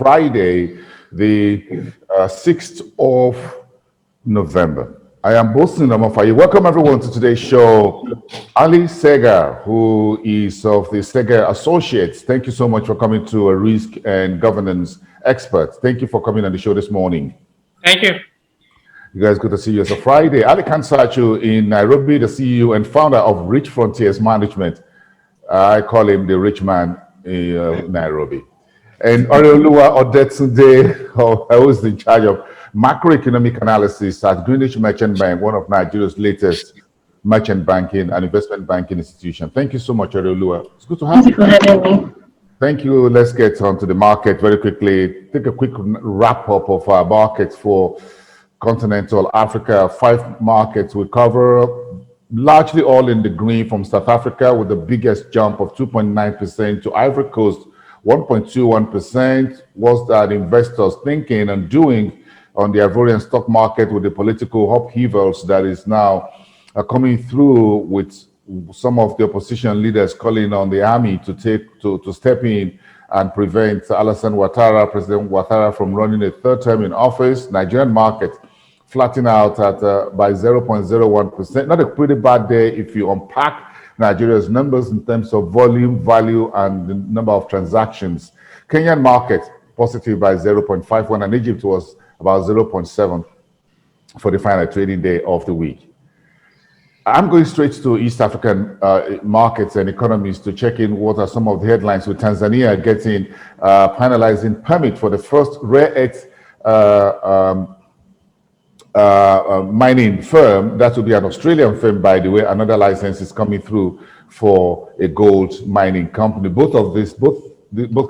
Friday, the 6th of November. I am boasting them for you. Welcome everyone to today's show. Ali Sega, who is of the Sega Associates. Thank you so much for coming to a risk and governance expert. Thank you for coming on the show this morning. Thank you. You guys, good to see you. It's a Friday. Ali Kansachu in Nairobi, the CEO and founder of Rich Frontiers Management. I call him the rich man in Nairobi. And Oreoluwa Odetunde, who is in charge of macroeconomic analysis at Greenwich Merchant Bank, one of Nigeria's latest merchant banking and investment banking institution. Thank you so much, Oreoluwa. It's good to have you. Thank you for having me. Thank you. Let's get on to the market very quickly. Take a quick wrap up of our markets for continental Africa. 5 markets we cover, largely all in the green, from South Africa with the biggest jump of 2.9% to Ivory Coast 1.21%. What's that investors thinking and doing on the Ivorian stock market with the political upheavals that is now coming through, with some of the opposition leaders calling on the army to step in and prevent Alassane Ouattara, President Ouattara, from running a 3rd term in office. Nigerian market flattening out at by 0.01%. Not a pretty bad day if you unpack Nigeria's numbers in terms of volume, value, and the number of transactions. Kenyan market positive by 0.51, and Egypt was about 0.7 for the final trading day of the week. I'm going straight to East African markets and economies to check in what are some of the headlines, with Tanzania getting finalizing permit for the first rare earth mining firm. That will be an Australian firm, by the way. Another license is coming through for a gold mining company. Both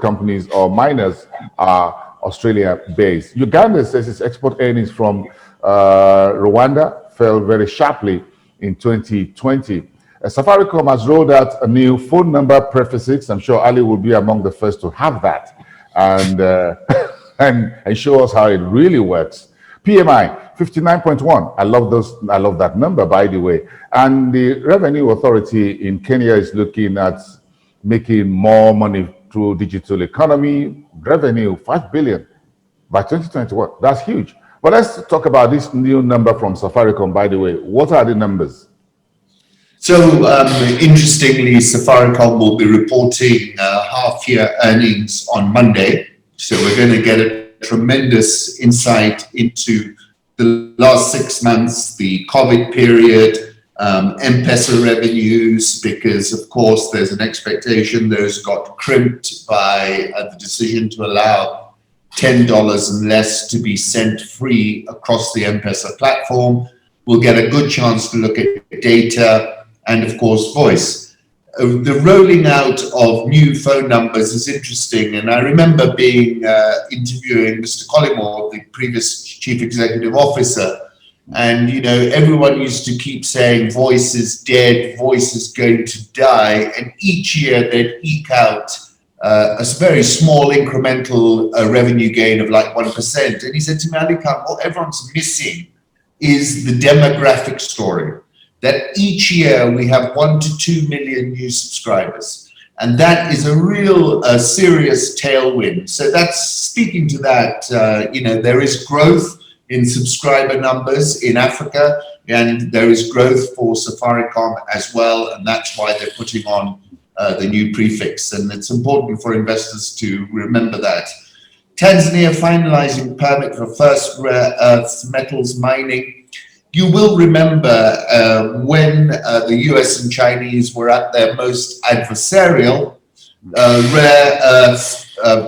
companies or miners are Australia-based. Uganda says its export earnings from Rwanda fell very sharply in 2020. Safaricom has rolled out a new phone number prefix. I'm sure Ali will be among the first to have that and and show us how it really works. PMI 59.1. I love that number, by the way. And the Revenue Authority in Kenya is looking at making more money through digital economy. Revenue 5 billion by 2021. That's huge. But let's talk about this new number from Safaricom, by the way. What are the numbers? So interestingly, Safaricom will be reporting half-year earnings on Monday. So we're going to get a tremendous insight into the last 6 months, the COVID period, M-Pesa revenues, because of course there's an expectation those got crimped by the decision to allow $10 and less to be sent free across the M-Pesa platform. We'll get a good chance to look at data and of course voice. The rolling out of new phone numbers is interesting, and I remember being interviewing Mr. Collymore, the previous chief executive officer, and everyone used to keep saying voice is dead, voice is going to die, and each year they'd eke out a very small incremental revenue gain of like 1%. And he said to me, Ali Khan, what everyone's missing is the demographic story. That each year we have 1 to 2 million new subscribers, and that is a real serious tailwind. So that's speaking to that. There is growth in subscriber numbers in Africa, and there is growth for Safaricom as well, and that's why they're putting on the new prefix, and it's important for investors to remember that. Tanzania finalizing permit for first rare earths metals mining. You will remember when the US and Chinese were at their most adversarial, rare earths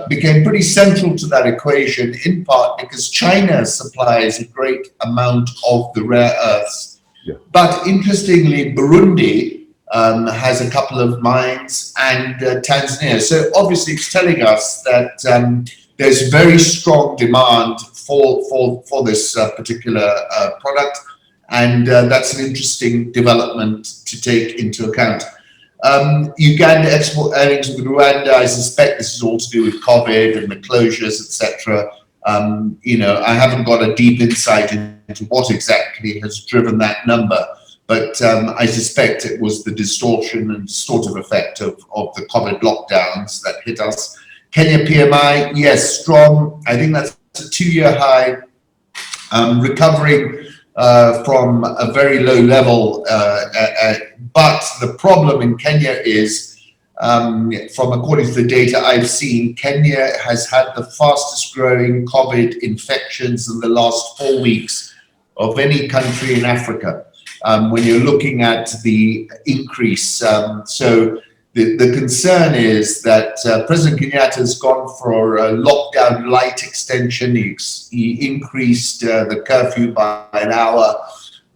became pretty central to that equation, in part because China supplies a great amount of the rare earths. Yeah. But interestingly, Burundi has a couple of mines, and Tanzania. So obviously it's telling us that there's very strong demand for this particular product. And that's an interesting development to take into account. Uganda export earnings with Rwanda, I suspect this is all to do with COVID and the closures, etc. I haven't got a deep insight into what exactly has driven that number, but I suspect it was the distortion and distortive effect of the COVID lockdowns that hit us Kenya PMI, yes, strong. I think that's a 2-year high, recovering from a very low level. But the problem in Kenya is, from according to the data I've seen, Kenya has had the fastest growing COVID infections in the last 4 weeks of any country in Africa. When you're looking at the increase. So the concern is that President Kenyatta has gone for a lockdown light extension. He increased the curfew by an hour.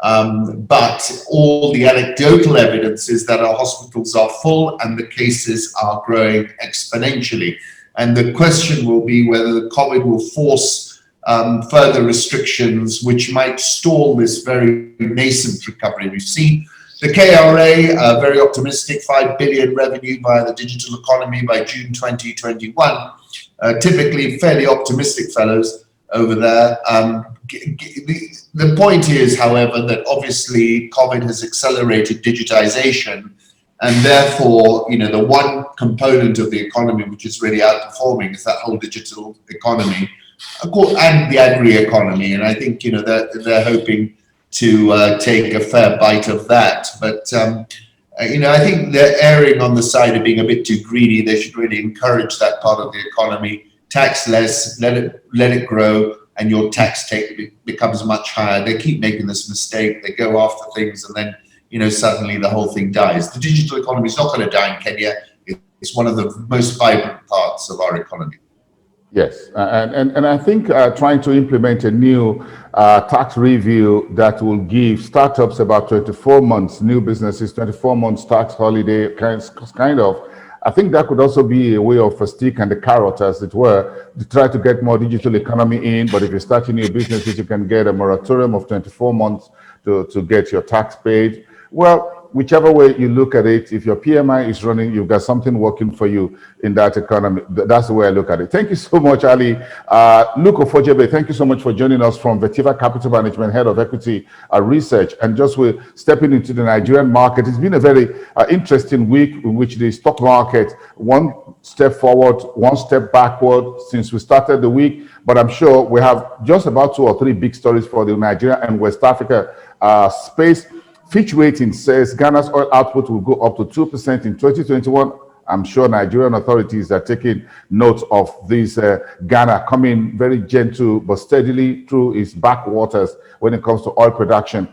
But all the anecdotal evidence is that our hospitals are full and the cases are growing exponentially. And the question will be whether the COVID will force further restrictions, which might stall this very nascent recovery. We've seen the KRA, very optimistic, 5 billion revenue via the digital economy by June 2021. Typically fairly optimistic fellows over there. The point is, however, that obviously COVID has accelerated digitization, and therefore, you know, the one component of the economy which is really outperforming is that whole digital economy and the agri-economy. And I think, you know, they're hoping to take a fair bite of that. But, you know, I think they're erring on the side of being a bit too greedy. They should really encourage that part of the economy, tax less, let it grow, and your tax take becomes much higher. They keep making this mistake. They go after things, and then, you know, suddenly the whole thing dies. The digital economy is not going to die in Kenya. It's one of the most vibrant parts of our economy. Yes, and I think trying to implement a new tax review that will give startups about 24 months, new businesses 24 months tax holiday, kind of. I think that could also be a way of a stick and a carrot, as it were, to try to get more digital economy in. But if you're starting new businesses, you can get a moratorium of 24 months to get your tax paid. Well, whichever way you look at it, if your PMI is running, you've got something working for you in that economy. That's the way I look at it. Thank you so much, Ali. Luke Ofojebe, thank you so much for joining us from Vetiva Capital Management, Head of Equity Research. And just we're stepping into the Nigerian market. It's been a very interesting week in which the stock market, one step forward, one step backward since we started the week. But I'm sure we have just about 2 or 3 big stories for the Nigeria and West Africa space. Fitch Ratings says Ghana's oil output will go up to 2% in 2021. I'm sure Nigerian authorities are taking note of this. Ghana coming very gentle but steadily through its backwaters when it comes to oil production.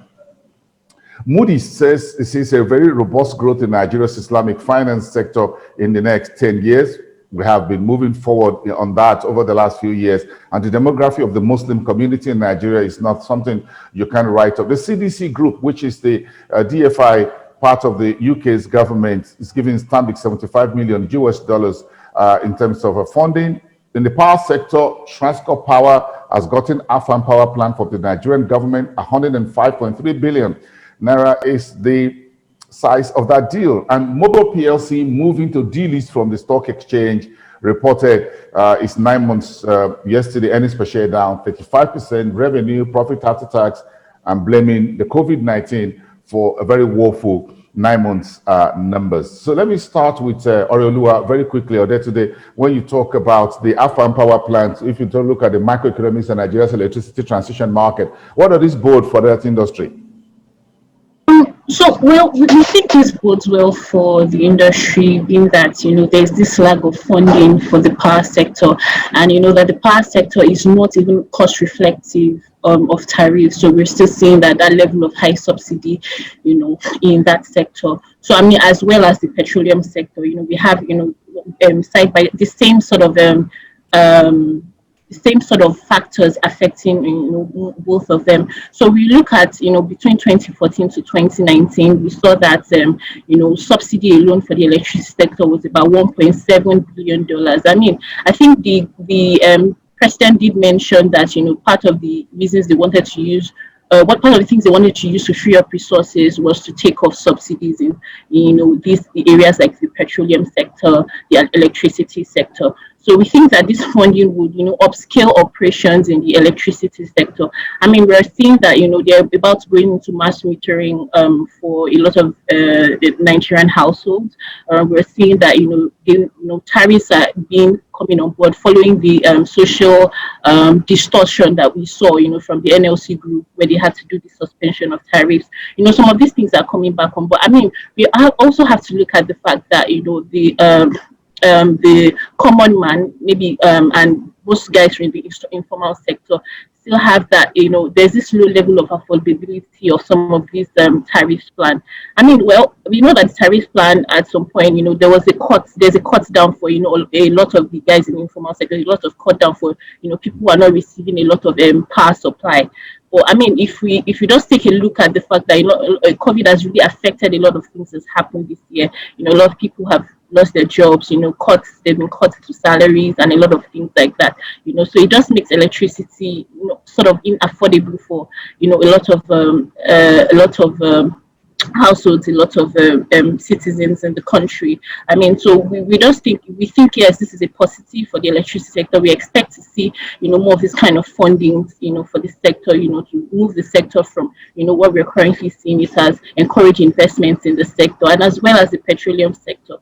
Moody's says it sees a very robust growth in Nigeria's Islamic finance sector in the next 10 years. We have been moving forward on that over the last few years. And the demography of the Muslim community in Nigeria is not something you can write off. The CDC Group, which is the DFI part of the UK's government, is giving Stanbic $75 million in terms of funding. In the power sector, Transcorp Power has gotten Afam Power plant for the Nigerian government. 105.3 billion naira is the size of that deal. And Mobile PLC moving to delist from the stock exchange reported its 9 months yesterday, earnings per share down 35%, revenue, profit after tax, and blaming the COVID-19 for a very woeful 9 months numbers. So let me start with Oreoluwa very quickly. Today, when you talk about the Afam Power plant, if you don't look at the macroeconomics and Nigeria's electricity transition market, what are these bode for that industry? So, well, we think this bodes well for the industry, being that, you know, there's this lack of funding for the power sector, and, you know, that the power sector is not even cost reflective of tariffs. So we're still seeing that level of high subsidy, you know, in that sector. So, I mean, as well as the petroleum sector, you know, we have, you know, side by the same sort of factors affecting, you know, both of them. So we look at, you know, between 2014 to 2019, we saw that, you know, subsidy alone for the electricity sector was about $1.7 billion. I mean, I think the president did mention that, you know, part of the reasons they wanted to use part of the things they wanted to use to free up resources was to take off subsidies in, you know, these areas like the petroleum sector, the electricity sector. So we think that this funding would, upscale operations in the electricity sector. I mean, we're seeing that, they're about to go into mass metering for a lot of the Nigerian households. We're seeing that, tariffs are coming on board following the social distortion that we saw, from the NLC group, where they had to do the suspension of tariffs. Some of these things are coming back on board. I mean, we also have to look at the fact that, the common man, maybe, and most guys in the informal sector still have that, there's this low level of affordability of some of these tariff plan. I mean, well, we know that the tariff plan at some point, there's a cut down for, a lot of the guys in the informal sector, a lot of cut down for, people who are not receiving a lot of power supply. But I mean, if we just take a look at the fact that COVID has really affected a lot of things that's happened this year, a lot of people have lost their jobs, they've been cut to salaries and a lot of things like that, so it just makes electricity, sort of unaffordable for, a lot of households, a lot of citizens in the country. I mean, so we think yes, this is a positive for the electricity sector. We expect to see, more of this kind of funding, for this sector, to move the sector from, what we're currently seeing it as, encourage investments in the sector, and as well as the petroleum sector.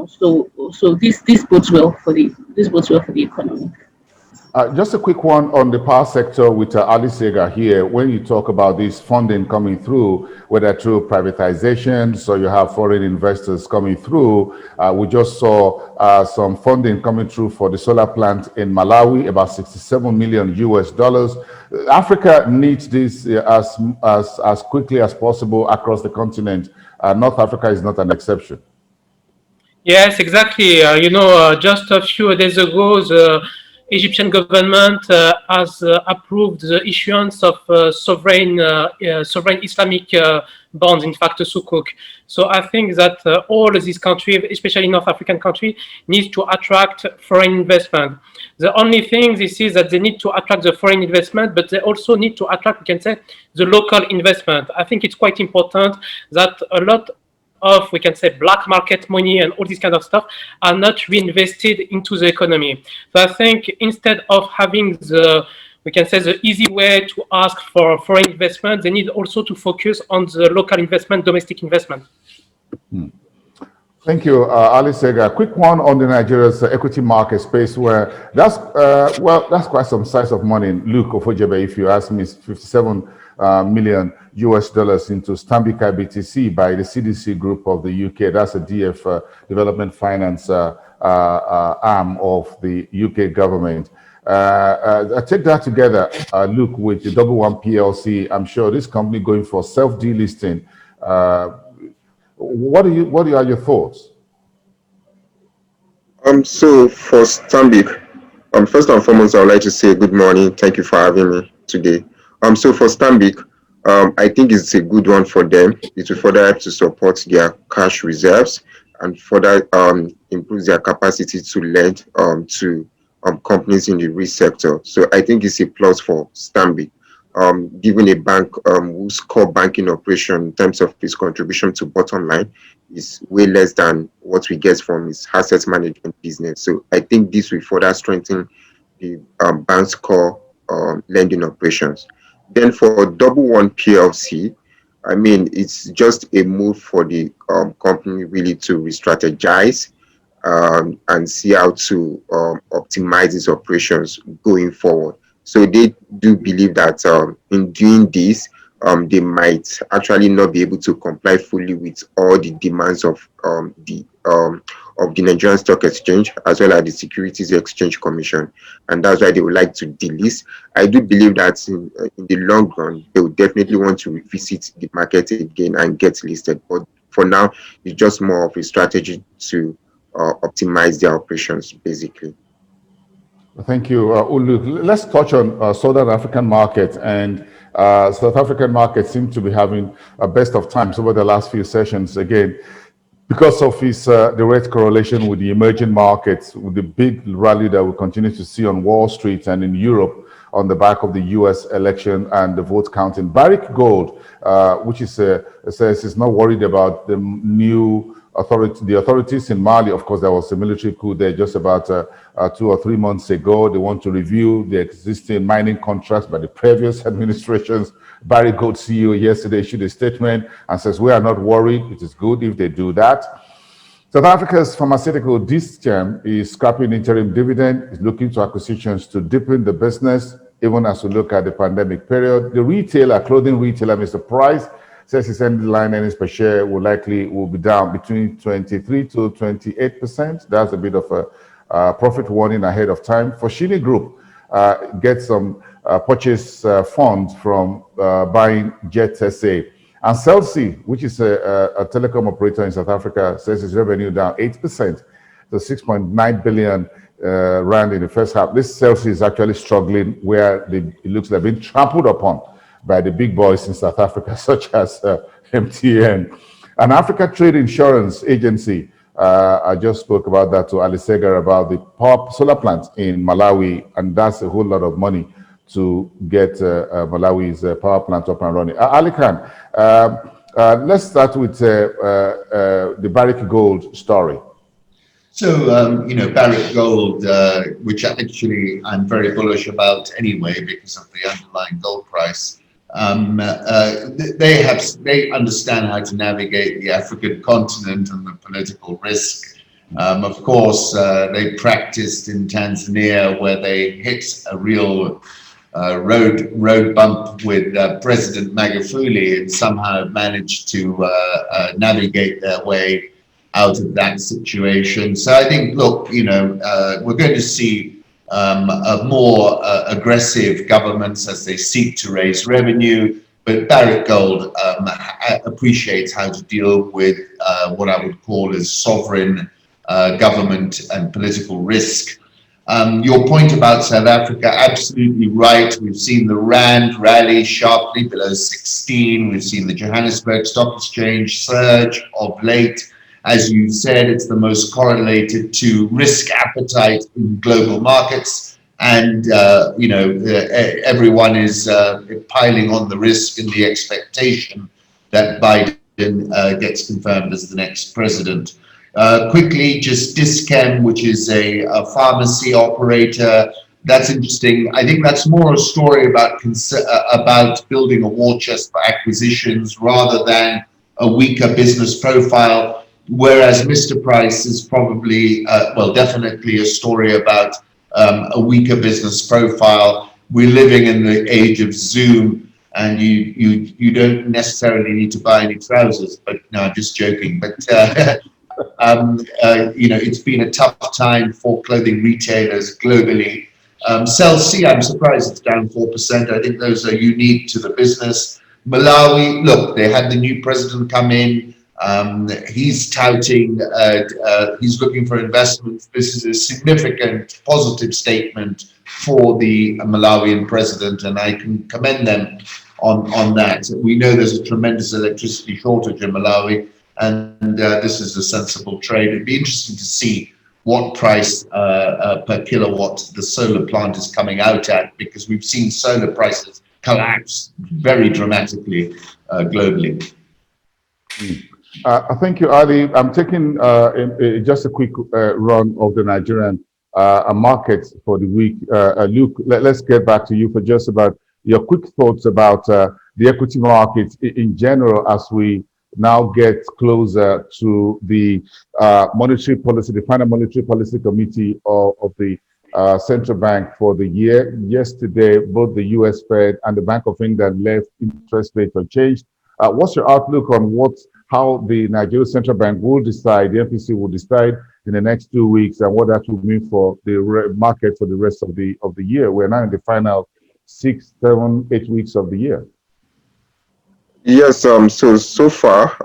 So this bodes well for the economy. Just a quick one on the power sector with Ali Sega here. When you talk about this funding coming through, whether through privatization, so you have foreign investors coming through. We just saw some funding coming through for the solar plant in Malawi, about $67 million US. Africa needs this as quickly as possible across the continent. North Africa is not an exception. Yes, exactly. Just a few days ago, the Egyptian government has approved the issuance of sovereign Islamic bonds, in fact, sukuk. So I think that all of these countries, especially North African countries, need to attract foreign investment. The only thing this is that they need to attract the foreign investment, but they also need to attract, we can say, the local investment. I think it's quite important that a lot of, we can say, black market money and all this kind of stuff are not reinvested into the economy. So I think instead of having we can say, the easy way to ask for foreign investment, they need also to focus on the local investment, domestic investment. Thank you, Ali Sega. Quick one on the Nigeria's equity market space, where that's quite some size of money. Luke Ofojebe, if you ask me, is 57 million US dollars into Stanbic IBTC by the CDC Group of the UK. That's a DF development finance arm of the UK government. I take that together, Luke, with the WB-IMF PLC. I'm sure this company going for self-delisting. What are your thoughts? So for Stanbic, first and foremost, I would like to say good morning. Thank you for having me today. So for Stanbic, I think it's a good one for them. It will further help to support their cash reserves and further improve their capacity to lend to companies in the risk sector. So I think it's a plus for Stanbic. Given a bank whose core banking operation in terms of its contribution to bottom line is way less than what we get from its asset management business. So I think this will further strengthen the bank's core lending operations. Then for WB-IMF PLC, I mean, it's just a move for the company really to re-strategize and see how to optimize its operations going forward. So they do believe that in doing this, they might actually not be able to comply fully with all the demands of the Nigerian Stock Exchange as well as the Securities Exchange Commission, and that's why they would like to delist. I do believe that in the long run, they would definitely want to revisit the market again and get listed. But for now, it's just more of a strategy to optimize their operations, basically. Thank you, Ulu. Let's touch on Southern African market. And South African market seems to be having a best of times over the last few sessions. Again, because of its direct correlation with the emerging markets, with the big rally that we continue to see on Wall Street and in Europe on the back of the U.S. election and the vote counting. Barrick Gold, which is says is not worried about the new the authorities in Mali. Of course, there was a military coup there just about 2 or 3 months ago. They want to review the existing mining contracts by the previous administrations. Barrick Gold CEO yesterday issued a statement and says, we are not worried. It is good if they do that. South Africa's pharmaceutical Dis-Chem is scrapping interim dividend, is looking to acquisitions to deepen the business, even as we look at the pandemic period. The retailer, clothing retailer, Mr. Price, says his headline earnings per share will be down between 23 to 28%. That's a bit of a profit warning ahead of time. For CDC Group, get some purchase funds from buying Jet SA. And Celsi, which is a telecom operator in South Africa, says its revenue down 8% to 6.9 billion rand in the first half. This Celsi is actually struggling where it looks like being trampled upon by the big boys in South Africa, such as MTN. An Africa Trade Insurance Agency, I just spoke about that to Ali Segar about the solar plant in Malawi, and that's a whole lot of money to get Malawi's power plant up and running. Ali Khan, let's start with the Barrick Gold story. So, Barrick Gold, which actually I'm very bullish about anyway because of the underlying gold price, they understand how to navigate the African continent and the political risk. Of course, they practiced in Tanzania where they hit a real road bump with President Magufuli and somehow managed to navigate their way out of that situation. So I think, look, we're going to see a more aggressive governments as they seek to raise revenue, but Barrick Gold appreciates how to deal with what I would call as sovereign government and political risk. Your point about South Africa, absolutely right. We've seen the Rand rally sharply below 16. We've seen the Johannesburg Stock Exchange surge of late. As you said, it's the most correlated to risk appetite in global markets. And, everyone is piling on the risk and the expectation that Biden gets confirmed as the next president. Quickly, just Dis-Chem, which is a pharmacy operator. That's interesting. I think that's more a story about building a war chest for acquisitions rather than a weaker business profile. Whereas Mr. Price is probably, definitely a story about a weaker business profile. We're living in the age of Zoom, and you don't necessarily need to buy any trousers. But no, I'm just joking. But it's been a tough time for clothing retailers globally. Celsi, I'm surprised it's down 4%. I think those are unique to the business. Malawi, look, they had the new president come in. He's touting, he's looking for investments. This is a significant positive statement for the Malawian president, and I can commend them on that. We know there's a tremendous electricity shortage in Malawi, and this is a sensible trade. It'd be interesting to see what price per kilowatt the solar plant is coming out at, because we've seen solar prices collapse very dramatically globally. Thank you, Ali. I'm taking just a quick run of the Nigerian market for the week. Luke, let's get back to you for just about your quick thoughts about the equity market in general as we now get closer to the monetary policy, the final monetary policy committee of the central bank for the year. Yesterday, both the US Fed and the Bank of England left interest rates unchanged. What's your outlook on how the Nigeria Central Bank will decide, the MPC will decide in the next 2 weeks, and what that will mean for the market for the rest of the year? We're now in the final 6, 7, 8 weeks of the year. Yes, so far,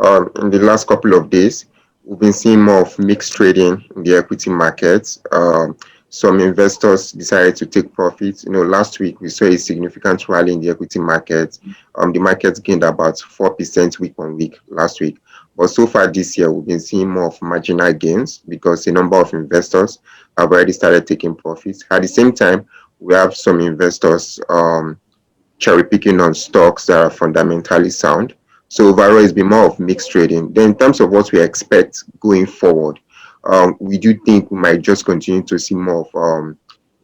in the last couple of days, we've been seeing more of mixed trading in the equity markets. Some investors decided to take profits. Last week we saw a significant rally in the equity market. The market gained about 4% week on week last week. But so far this year, we've been seeing more of marginal gains because a number of investors have already started taking profits. At the same time, we have some investors cherry picking on stocks that are fundamentally sound. So overall, it's been more of mixed trading. Then in terms of what we expect going forward, we do think we might just continue to see more of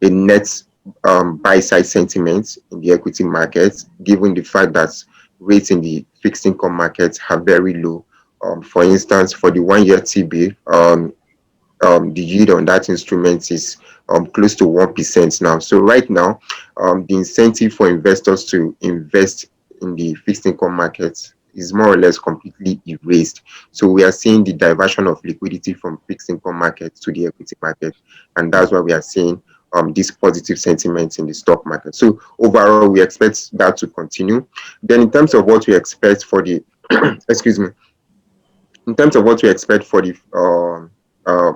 a net buy side sentiment in the equity markets, given the fact that rates in the fixed income markets are very low. For instance, for the 1 year TB, the yield on that instrument is close to 1% now. So right now, the incentive for investors to invest in the fixed income markets is more or less completely erased. So we are seeing the diversion of liquidity from fixed income markets to the equity market, and that's why we are seeing this positive sentiment in the stock market. So overall, we expect that to continue. Then in terms of what we expect for the excuse me, in terms of what we expect for the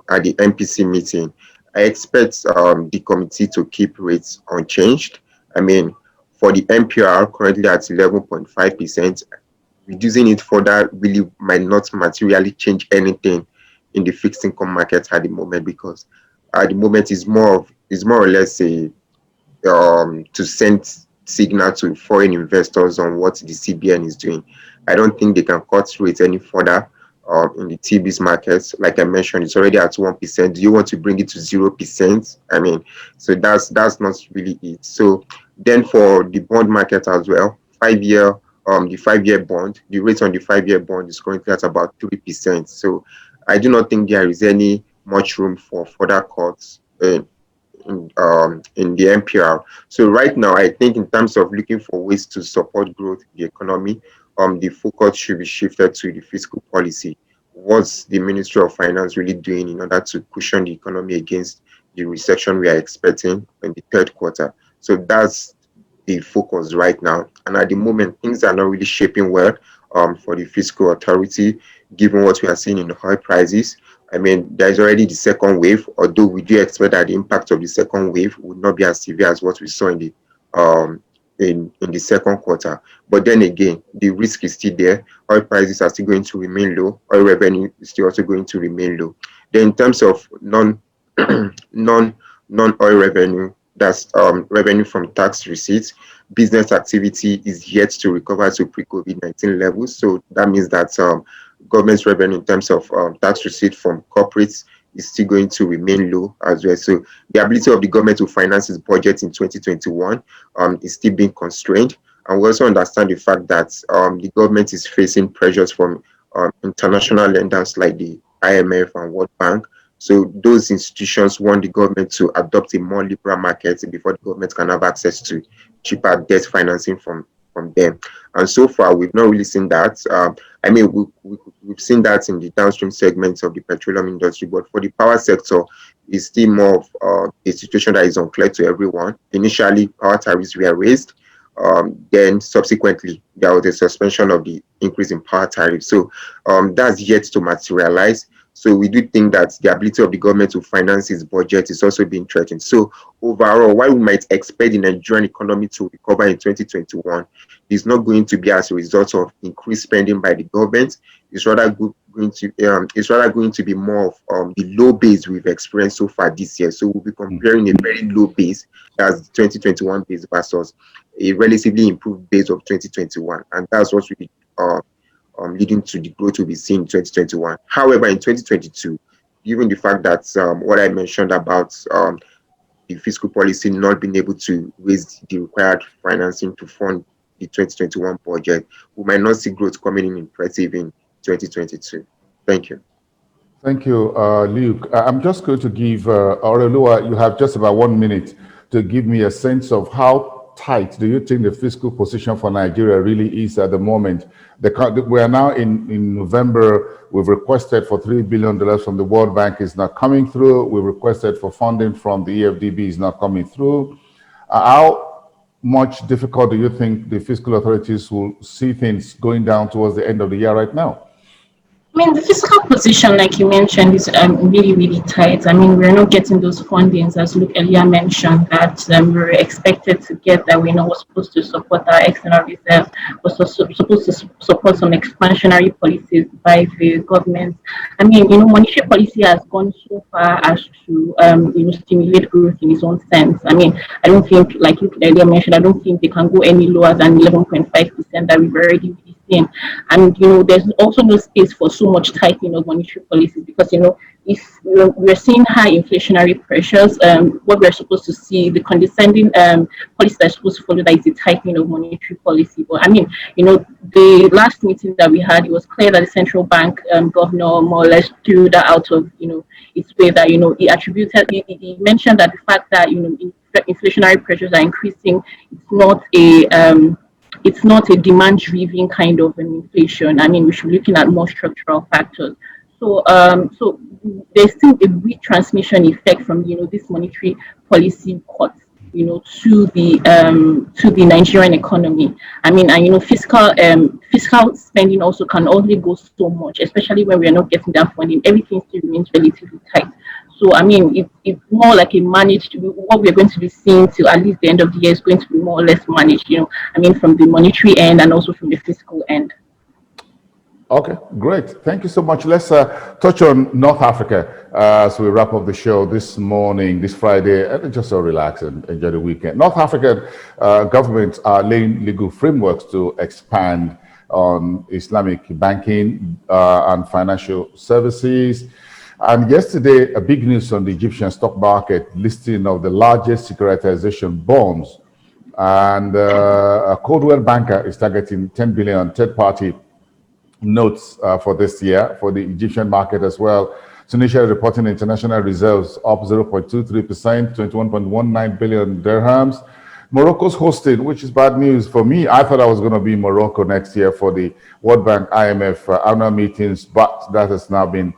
at the MPC meeting, I expect the committee to keep rates unchanged. I mean, for the MPR currently at 11.5%, reducing it further really might not materially change anything in the fixed income market at the moment, because at the moment is more or less a to send signal to foreign investors on what the CBN is doing. I don't think they can cut rates any further in the TBs markets. Like I mentioned, it's already at 1%. Do you want to bring it to 0%? I mean, so that's not really it. So then for the bond market as well, 5 year the 5 year bond, the rate on the 5 year bond is currently at about 3%. So I do not think there is any much room for further cuts in the MPR. So right now, I think in terms of looking for ways to support growth in the economy, the focus should be shifted to the fiscal policy. What's the Ministry of Finance really doing in order to cushion the economy against the recession we are expecting in the third quarter? So that's the focus right now. And at the moment, things are not really shaping well for the fiscal authority, given what we are seeing in the oil prices. I mean, there's already the second wave, although we do expect that the impact of the second wave would not be as severe as what we saw in the in the second quarter. But then again, the risk is still there. Oil prices are still going to remain low. Oil revenue is still also going to remain low. Then in terms of non-oil revenue, that's revenue from tax receipts, business activity is yet to recover to pre-COVID-19 levels. So that means that government's revenue in terms of tax receipt from corporates is still going to remain low as well. So the ability of the government to finance its budget in 2021 is still being constrained. And we also understand the fact that the government is facing pressures from international lenders like the IMF and World Bank. So those institutions want the government to adopt a more liberal market before the government can have access to cheaper debt financing from them. And so far, we've not really seen that. I mean, we've seen that in the downstream segments of the petroleum industry, but for the power sector, it's still more of a situation that is unclear to everyone. Initially, power tariffs were raised. Then subsequently, there was a suspension of the increase in power tariffs. So that's yet to materialize. So we do think that the ability of the government to finance its budget is also being threatened. So overall, while we might expect the Nigerian economy to recover in 2021, it's not going to be as a result of increased spending by the government. It's rather going to be more of the low base we've experienced so far this year. So we'll be comparing a very low base as the 2021 base versus a relatively improved base of 2021, and that's what we leading to the growth we'll be seeing in 2021. However, in 2022, given the fact that what I mentioned about the fiscal policy not being able to raise the required financing to fund the 2021 budget, we might not see growth coming in impressive in 2022. Thank you. Thank you, Luke. I'm just going to give Aurelua, you have just about 1 minute to give me a sense of how tight do you think the fiscal position for Nigeria really is at the moment? We are now in November. We've requested for $3 billion from the World Bank, is not coming through. We requested for funding from the EFDB, is not coming through. How much difficult do you think the fiscal authorities will see things going down towards the end of the year right now? I mean, the fiscal position, like you mentioned, is really, really tight. I mean, we're not getting those fundings, as Luke earlier mentioned, that we were expected to get, that we know was supposed to support our external reserves, was supposed to support some expansionary policies by the government. I mean, monetary policy has gone so far as to, stimulate growth in its own sense. I mean, I don't think, like Luke earlier mentioned, I don't think they can go any lower than 11.5% that we've already really seen. And there's also no space for so much tightening of monetary policies, because if we're seeing high inflationary pressures, what we're supposed to see, the condescending policy that's supposed to follow that is the tightening of monetary policy. But I mean, the last meeting that we had, it was clear that the central bank governor more or less threw that out of its way, that he attributed, he mentioned that the fact that inflationary pressures are increasing, it's not a demand-driven kind of an inflation. I mean, we should be looking at more structural factors. So, so there's still a weak transmission effect from this monetary policy cuts, to the Nigerian economy. I mean, and fiscal spending also can only go so much, especially when we are not getting that funding. Everything still remains relatively tight. So, I mean, it's more like a managed, what we're going to be seeing till at least the end of the year is going to be more or less managed, I mean, from the monetary end and also from the fiscal end. Okay, great. Thank you so much. Let's touch on North Africa as we wrap up the show this morning, this Friday, and just so relax and enjoy the weekend. North African governments are laying legal frameworks to expand on Islamic banking and financial services. And yesterday, a big news on the Egyptian stock market, listing of the largest securitization bonds. And a Coldwell banker is targeting 10 billion third-party notes for this year for the Egyptian market as well. Tunisia reporting international reserves up 0.23%, 21.19 billion dirhams. Morocco's hosting, which is bad news for me. I thought I was going to be in Morocco next year for the World Bank IMF annual meetings, but that has now been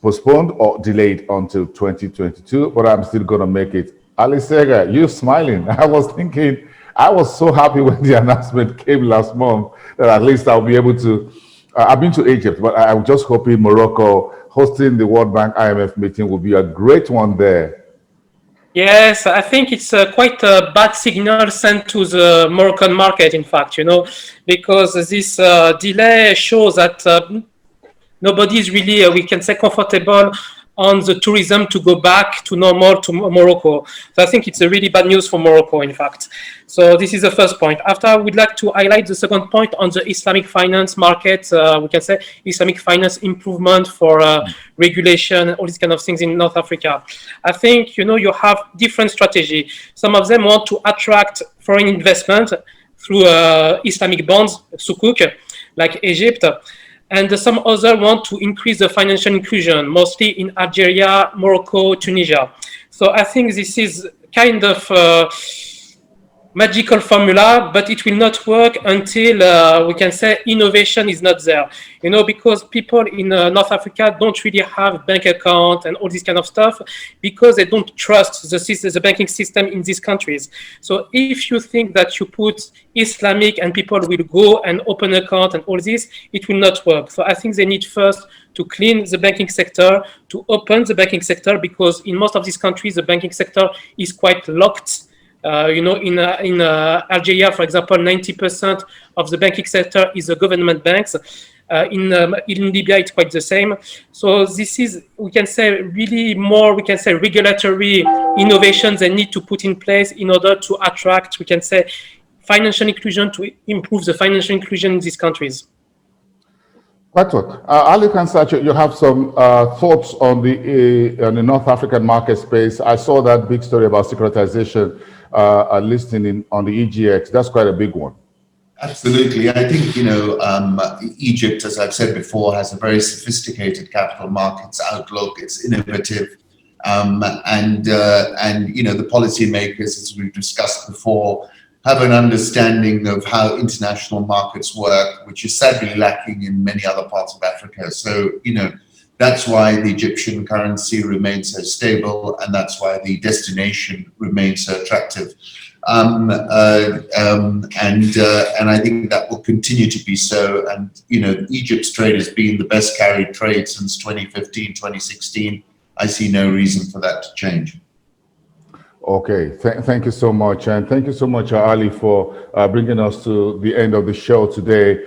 postponed or delayed until 2022, but I'm still going to make it. Ali Sega, you smiling. I was thinking, I was so happy when the announcement came last month that at least I'll be able to. I've been to Egypt, but I'm just hoping Morocco hosting the World Bank IMF meeting will be a great one there. Yes, I think it's quite a bad signal sent to the Moroccan market, in fact, because this delay shows that nobody is really, we can say, comfortable on the tourism to go back to normal to Morocco. So I think it's a really bad news for Morocco, in fact. So this is the first point. After, I would like to highlight the second point on the Islamic finance market. We can say Islamic finance improvement for regulation, all these kind of things in North Africa. I think, you have different strategy. Some of them want to attract foreign investment through Islamic bonds, sukuk, like Egypt. And some other want to increase the financial inclusion, mostly in Algeria, Morocco, Tunisia. So I think this is kind of magical formula, but it will not work until we can say innovation is not there. Because people in North Africa don't really have bank account and all this kind of stuff because they don't trust the banking system in these countries. So if you think that you put Islamic and people will go and open account and all this, it will not work. So I think they need first to clean the banking sector, to open the banking sector, because in most of these countries, the banking sector is quite locked. In Algeria, for example, 90% of the banking sector is the government banks. In Libya, it's quite the same. So this is, we can say, really more, we can say, regulatory innovations they need to put in place in order to attract, we can say, financial inclusion, to improve the financial inclusion in these countries. Patrick, Ali Kansacho, you have some thoughts on the North African market space. I saw that big story about securitization listing on the EGX. That's quite a big one. Absolutely. I think, Egypt, as I've said before, has a very sophisticated capital markets outlook. It's innovative. And the policymakers, as we've discussed before, have an understanding of how international markets work, which is sadly lacking in many other parts of Africa. So, that's why the Egyptian currency remains so stable, and that's why the destination remains so attractive. and I think that will continue to be so. And Egypt's trade has been the best carried trade since 2015, 2016. I see no reason for that to change. Okay, thank you so much, and thank you so much, Ali, for bringing us to the end of the show today.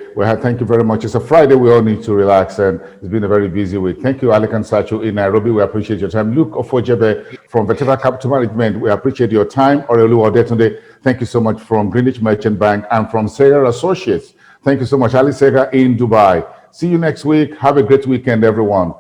Thank you very much. It's a Friday, we all need to relax, and it's been a very busy week. Thank you, Ali Kansacho in Nairobi. We appreciate your time. Luke Ofojebe from Veteran Capital Management, we appreciate your time. Orelu Odetunde, thank you so much from Greenwich Merchant Bank, and from Sega Associates. Thank you so much, Ali Sega in Dubai. See you next week. Have a great weekend, everyone.